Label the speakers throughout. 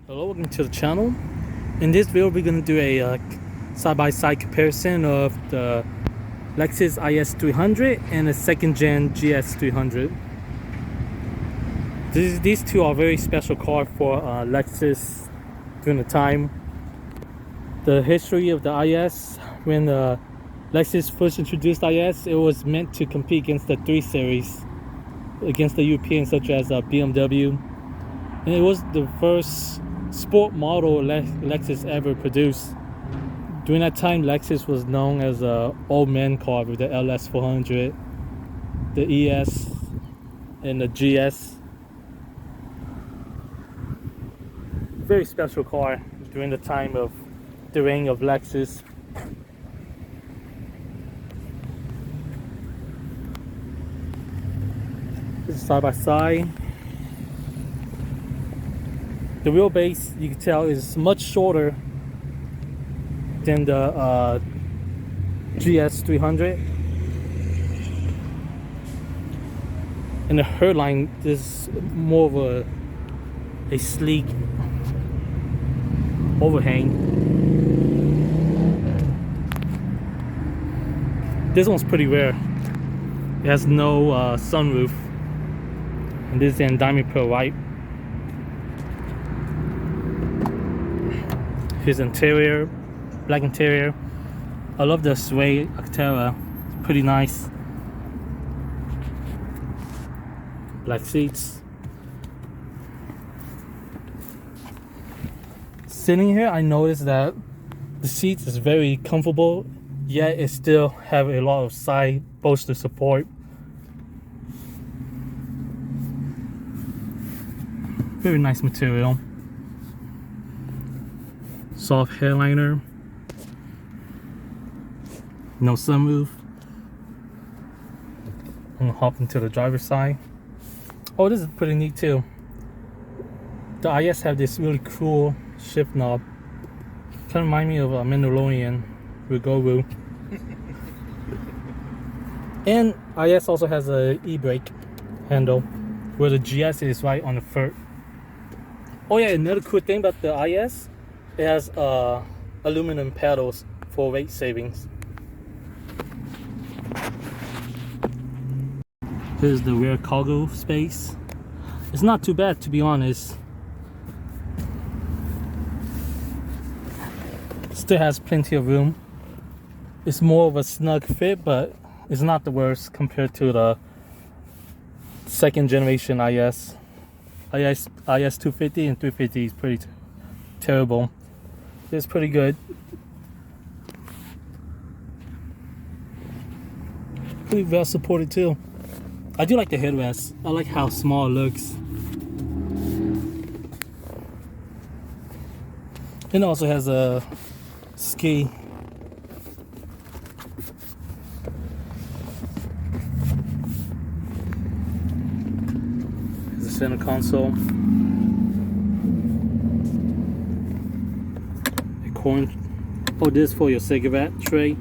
Speaker 1: Hello, welcome to the channel. In this video we're going to do a side-by-side comparison of the Lexus IS300 and the second gen GS300. These two are very special cars for Lexus during the time. The history of the IS, when Lexus first introduced IS, it was meant to compete against the 3 Series, against the Europeans such as BMW. And it was the first sport model Lexus ever produced. During that time, Lexus was known as an old man car with the LS400, the ES, and the GS. Very special car during the time of the reign of Lexus. This is side by side. The wheelbase, you can tell, is much shorter than the GS300. And the hairline is more of a sleek overhang. This one's pretty rare. It has no sunroof. And this is in diamond pearl white. His interior, black interior. I love the suede Actera, it's pretty nice. Black seats. Sitting here, I noticed that the seats is very comfortable, yet it still have a lot of side bolster support. Very nice material. Soft headliner, no sunroof. I'm gonna hop into the driver's side. Oh, this is pretty neat too. The IS have this really cool shift knob. Kind of remind me of a Mandalorian with Goku. And IS also has a e-brake handle, where the GS is right on the front. Oh yeah, another cool thing about the IS, it has aluminum pedals for weight savings. Here's the rear cargo space. It's not too bad, to be honest. Still has plenty of room. It's more of a snug fit, but it's not the worst compared to the second generation IS. IS 250 and 350 is pretty terrible. It's pretty good. Pretty well supported too. I do like the headrest. I like how small it looks. And it also has a ski. There's a center console. Oh, this is for your cigarette tray.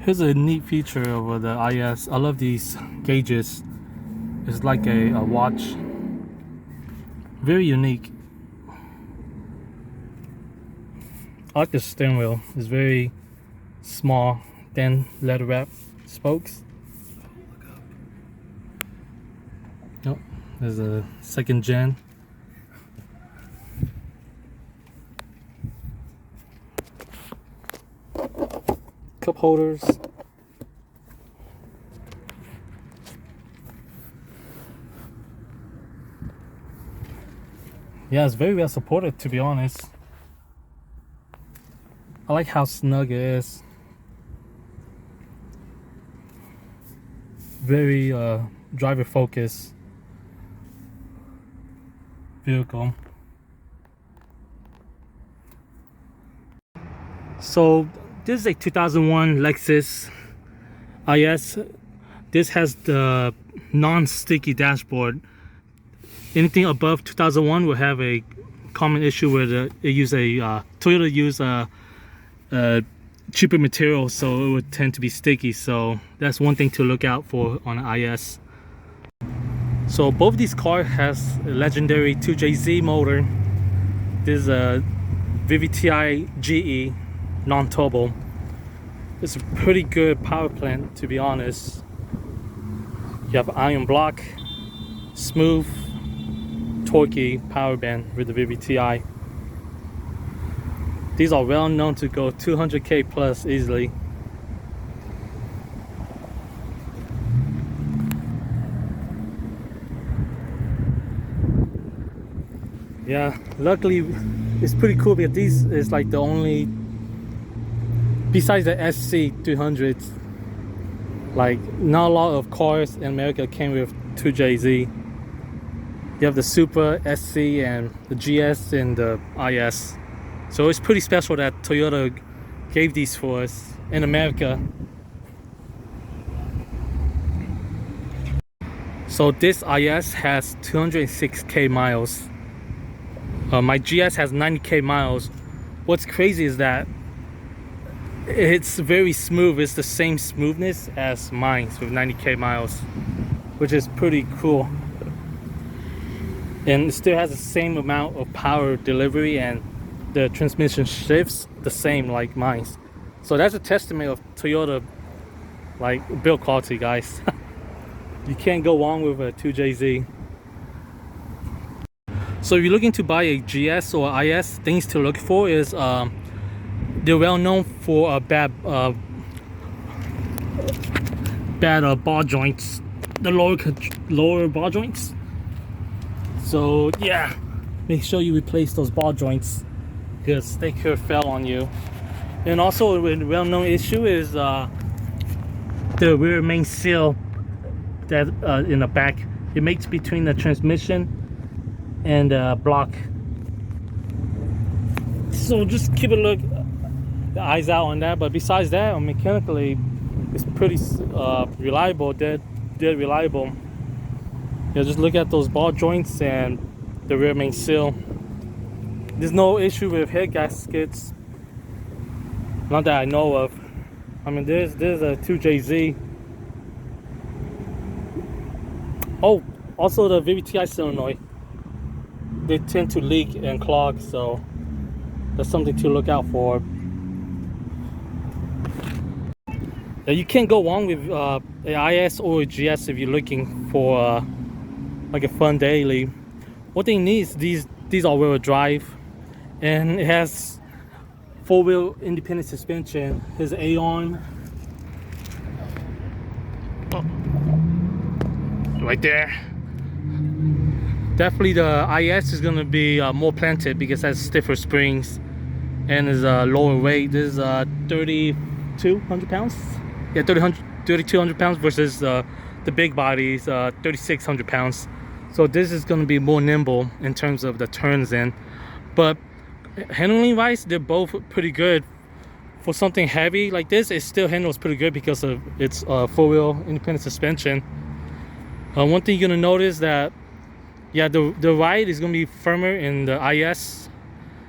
Speaker 1: Here's a neat feature of the IS. I love these gauges. It's like a watch. Very unique. I like the steering wheel. It's very small, thin leather wrap spokes. Nope. There's a second gen. Cup holders. Yeah, it's very well supported, to be honest. I like how snug it is. Very driver focused vehicle. So this is a 2001 Lexus IS. This has the non-sticky dashboard. Anything above 2001 will have a common issue where Toyota use a cheaper material, so it would tend to be sticky. So that's one thing to look out for on an IS. So both these cars has a legendary 2JZ motor. This is a VVTI GE non-turbo. It's a pretty good power plant, to be honest. You have iron block, smooth, Torquey power band with the VVTI. These are well known to go 200k plus easily. Yeah, luckily it's pretty cool because these is like the only, besides the SC300s, like not a lot of cars in America came with 2JZ. You have the Supra, SC, and the GS and the IS. So it's pretty special that Toyota gave these for us in America. So this IS has 206k miles. My GS has 90k miles. What's crazy is that it's very smooth. It's the same smoothness as mine with 90k miles, which is pretty cool. And it still has the same amount of power delivery, and the transmission shifts the same like mine. So that's a testament of Toyota like build quality, guys. You can't go wrong with a 2JZ. So if you're looking to buy a GS or IS, things to look for is they're well known for bad ball joints, the lower ball joints. So yeah, make sure you replace those ball joints because they could fail on you. And also a well-known issue is the rear main seal that in the back. It makes between the transmission and block. So just keep a look, the eyes out on that. But besides that, mechanically, it's pretty reliable, dead reliable. Yeah, just look at those ball joints and the rear main seal. There's no issue with head gaskets, not that I know of. I mean, there's a 2JZ. Oh, also the VVTI solenoid, they tend to leak and clog, so that's something to look out for. Now, you can't go wrong with an IS or a GS if you're looking for like a fun daily. What they need is these all-wheel drive, and it has four-wheel independent suspension. There's A-arm right there. Definitely the IS is going to be more planted because it has stiffer springs and is a lower weight. This is 3,200 pounds. Yeah, 3,200 pounds versus the big bodies, 3,600 pounds. So this is going to be more nimble in terms of the turns in. But handling wise, they're both pretty good. For something heavy like this, it still handles pretty good because of its four-wheel independent suspension. One thing you're going to notice that, yeah, the ride is going to be firmer in the IS.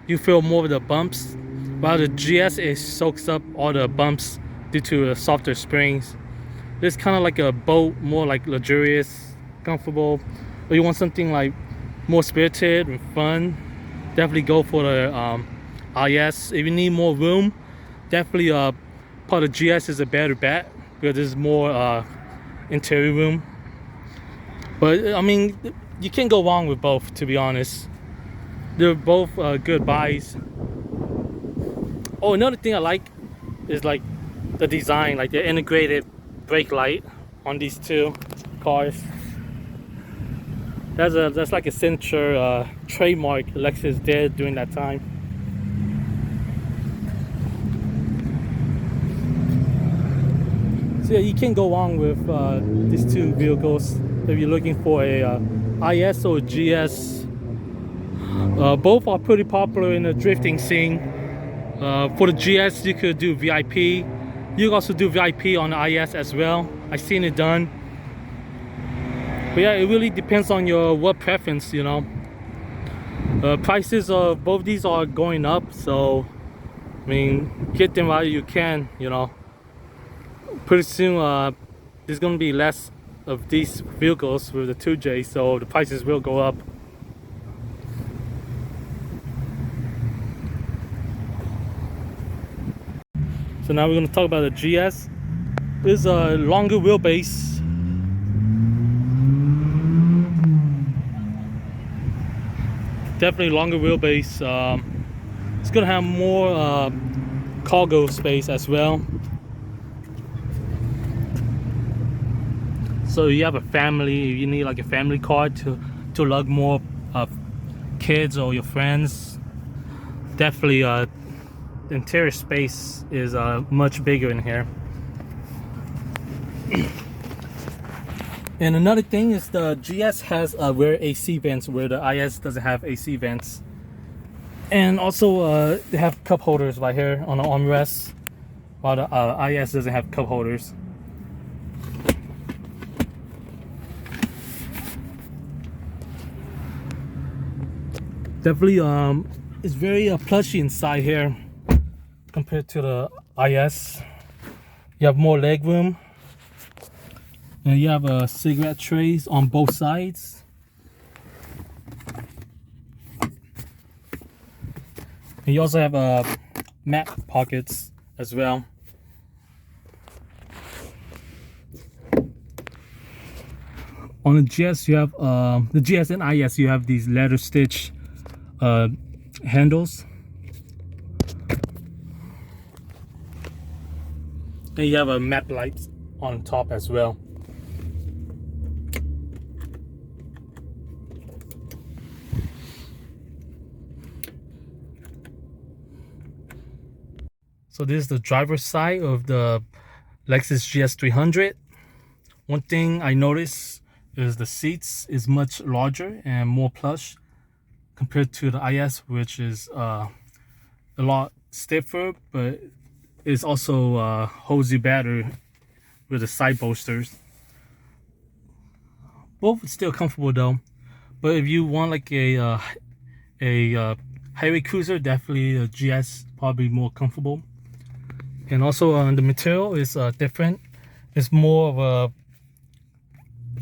Speaker 1: You feel more of the bumps, while the GS, it soaks up all the bumps due to the softer springs. It's kind of like a boat, more like luxurious, comfortable. Or you want something like more spirited and fun, definitely go for the IS. If you need more room, definitely part of GS is a better bet because there's more interior room. But I mean, you can't go wrong with both, to be honest. They're both good buys. Oh, another thing I like is like the design, like the integrated brake light on these two cars. That's like a signature trademark Lexus did during that time. So yeah, you can't go wrong with these two vehicles if you're looking for a IS or GS. Both are pretty popular in the drifting scene. For the GS, you could do VIP. You can also do VIP on the IS as well. I've seen it done. But yeah, it really depends on your preference, you know. Prices of both these are going up, so I mean, get them while you can, you know. Pretty soon, there's gonna be less of these vehicles with the 2J, so the prices will go up. So now we're going to talk about the GS. This is a longer wheelbase. Definitely longer wheelbase. It's going to have more cargo space as well. So you have a family, you need like a family car to lug more kids or your friends. Definitely the interior space is much bigger in here. And another thing is the GS has rear AC vents where the IS doesn't have AC vents. And also they have cup holders right here on the armrest, while the IS doesn't have cup holders. Definitely it's very plushy inside here compared to the IS. You have more leg room, and you have cigarette trays on both sides. And you also have mat pockets as well. On the GS you have the GS and IS, you have these leather stitch handles, and you have a map light on top as well. So this is the driver's side of the Lexus GS300. One thing I noticed is the seats is much larger and more plush compared to the IS, which is a lot stiffer, but it's also holds you better with the side bolsters. Both still comfortable though, but if you want like a highway cruiser, definitely the GS probably more comfortable. And also the material is different. It's more of a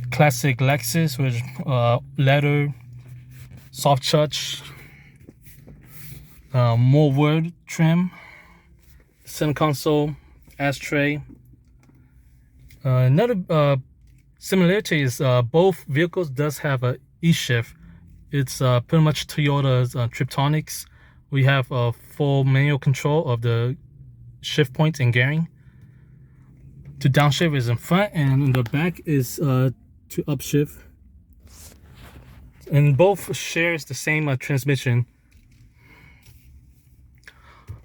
Speaker 1: classic Lexus with leather, soft touch, more wood trim, center console, ashtray. Another similarity is both vehicles does have a E-shift. It's pretty much Toyota's Triptonics. We have a full manual control of the shift points and gearing. To downshift is in front, and in the back is to upshift. And both shares the same transmission.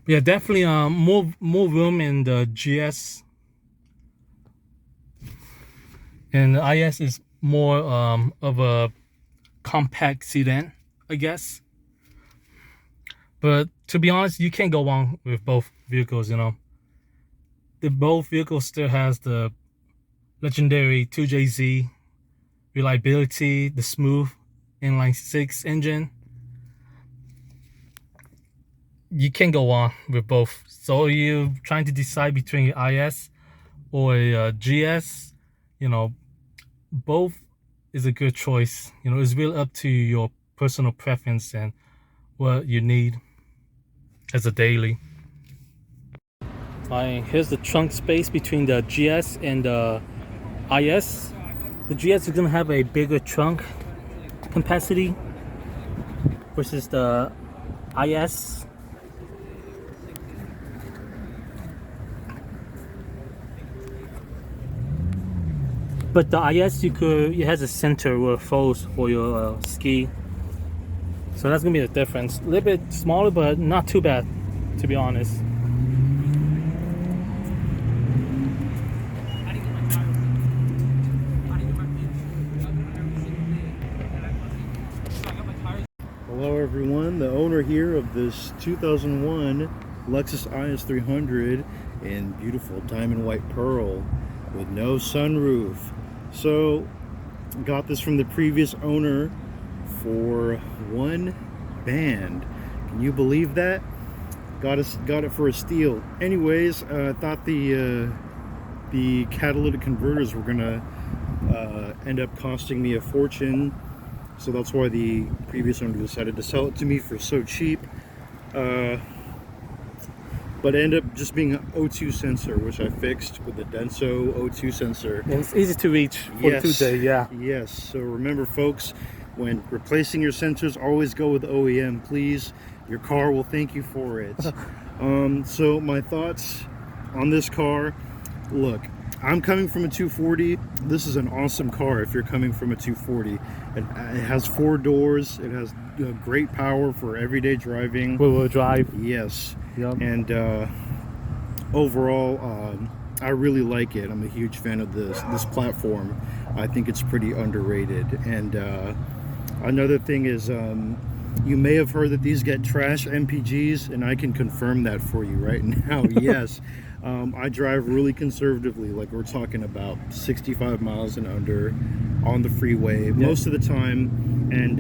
Speaker 1: Yeah, definitely more room in the GS, and the IS is more of a compact sedan, I guess. But to be honest, you can't go wrong with both vehicles. You know, both vehicles still has the legendary 2JZ reliability, the smooth inline 6 engine. You can't go on with both. So you're trying to decide between an IS or a GS, you know, both is a good choice. You know, it's really up to your personal preference and what you need as a daily. Alright, here's the trunk space between the GS and the IS. The GS is going to have a bigger trunk capacity versus the IS. But the IS, it has a center where it folds for your ski. So that's gonna be the difference. A little bit smaller, but not too bad, to be honest.
Speaker 2: Hello everyone, the owner here of this 2001 Lexus IS300 in beautiful diamond white pearl with no sunroof. So got this from the previous owner for $1 band. Can you believe that? Got it for a steal. Anyways, I thought the catalytic converters were gonna end up costing me a fortune. So that's why the previous owner decided to sell it to me for so cheap. But it ended up just being an O2 sensor, which I fixed with the Denso O2 sensor.
Speaker 1: And it's easy to reach for the 2J, yeah.
Speaker 2: Yes, so remember folks, when replacing your sensors, always go with OEM, please. Your car will thank you for it. So my thoughts on this car, look, I'm coming from a 240. This is an awesome car if you're coming from a 240. It has 4 doors. It has great power for everyday driving.
Speaker 1: Wheel drive.
Speaker 2: Yes.
Speaker 1: Yep.
Speaker 2: And overall, I really like it. I'm a huge fan of this platform. I think it's pretty underrated. And another thing is, you may have heard that these get trash MPGs, and I can confirm that for you right now. Yes. I drive really conservatively, like we're talking about 65 miles and under on the freeway most of the time, and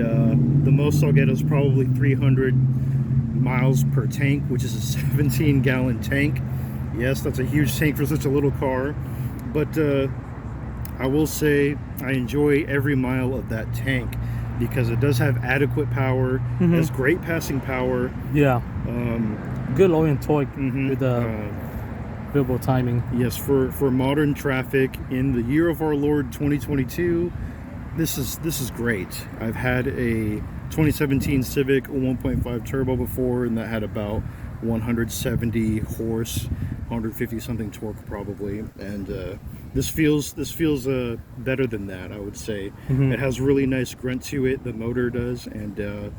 Speaker 2: the most I'll get is probably 300 miles per tank, which is a 17-gallon tank. Yes, that's a huge tank for such a little car, but I will say I enjoy every mile of that tank because it does have adequate power. It has great passing power.
Speaker 1: Yeah. Good low end torque with the variable timing.
Speaker 2: Yes, for modern traffic in the year of our Lord 2022, this is great. I've had a 2017 Civic 1.5 turbo before, and that had about 170 horse, 150 something torque probably, and this feels better than that, I would say. It has really nice grunt to it, the motor does, and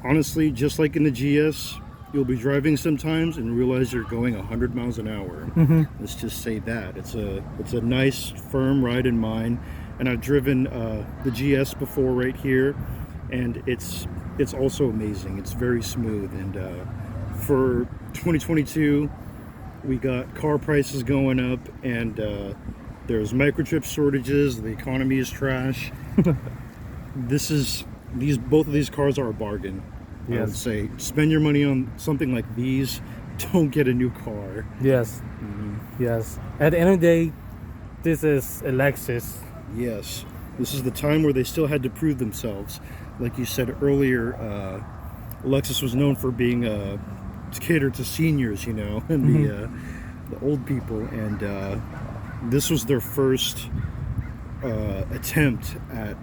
Speaker 2: honestly, just like in the GS, you'll be driving sometimes and realize you're going 100 miles an hour. Let's just say that it's a nice firm ride in mine, and I've driven the GS before right here, and it's also amazing. It's very smooth, and for 2022 we got car prices going up, and there's microchip shortages. The economy is trash. Both of these cars are a bargain. Yes. I would say spend your money on something like these. Don't get a new car.
Speaker 1: Yes. Yes. At the end of the day, this is a Lexus.
Speaker 2: Yes. This is the time where they still had to prove themselves. Like you said earlier, Lexus was known for being to cater to seniors, you know, and the old people, and this was their first attempt at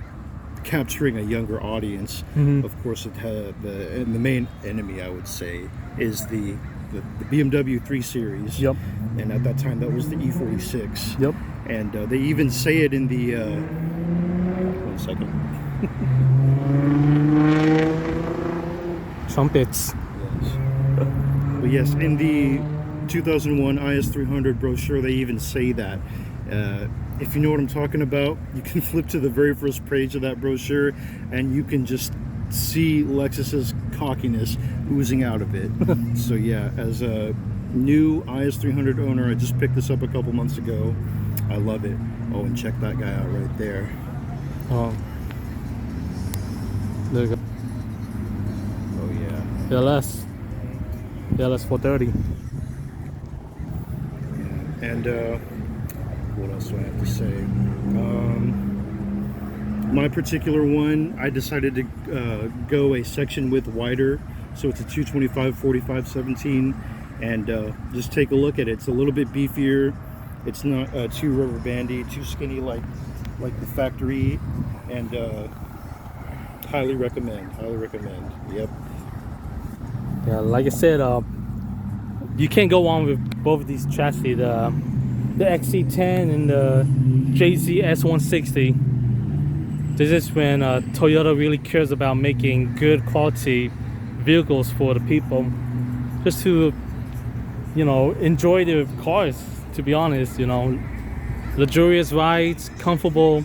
Speaker 2: capturing a younger audience. Of course, it had the main enemy, I would say, is the BMW 3 Series. Yep. And at that time, that was the E46. Yep. And they even say it in the 1 second.
Speaker 1: Trumpets.
Speaker 2: Yes. But yes, in the 2001 IS300 brochure, they even say that. If you know what I'm talking about, you can flip to the very first page of that brochure and you can just see Lexus's cockiness oozing out of it. So yeah, as a new IS300 owner, I just picked this up a couple months ago. I love it. Oh, and check that guy out right there.
Speaker 1: Oh, there you go.
Speaker 2: Oh yeah.
Speaker 1: The LS 430.
Speaker 2: Yeah. And what else do I have to say? My particular one, I decided to go a section width wider, so it's a 225/45/17, and just take a look at it. It's a little bit beefier. It's not too rubber bandy, too skinny like the factory, and highly recommend. Highly recommend. Yep.
Speaker 1: Yeah, like I said, you can't go wrong with both of these chassis. The XE10 and the JZS160. This is when Toyota really cares about making good quality vehicles for the people, just to, you know, enjoy their cars. To be honest, you know, luxurious rides, comfortable,